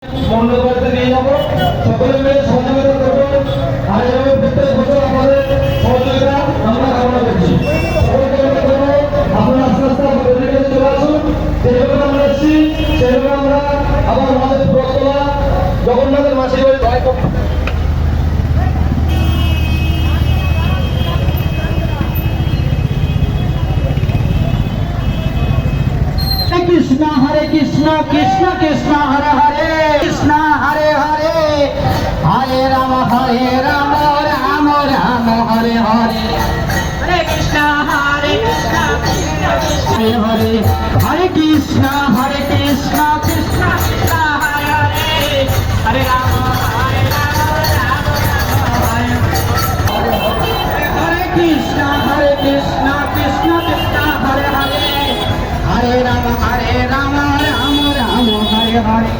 মন্ডল বাড়িতে নিয়ে যাবো, সকলে মিলে সহযোগিতা করবো। আর এভাবে প্রত্যেক বছর আমাদের সহযোগিতা আমরা কামনা করছি। সকলকে অনুরোধ করবো, আপনারা আস্তে আস্তে আমাদের কাছে চলে আসুন। যেভাবে আমরা এসেছি সেভাবে আমরা আবার আমাদের পুরতলা জগন্নাথের মাসির বাড়ি জয় করব। কৃষ্ণ হরে কৃষ্ণ কৃষ্ণ কৃষ্ণ হরে হরে কৃষ্ণ হরে হরে হরে রাম রাম রাম হরে হরে হরে কৃষ্ণ হরে কৃষ্ণ হরে হরে হরে কৃষ্ণ কৃষ্ণ কৃষ্ণ হরে হরে হরে রাম রাম হরে হরে কৃষ্ণ কৃষ্ণ কৃষ্ণ হরে হরে হরে রাম রাম রাম হরে হরে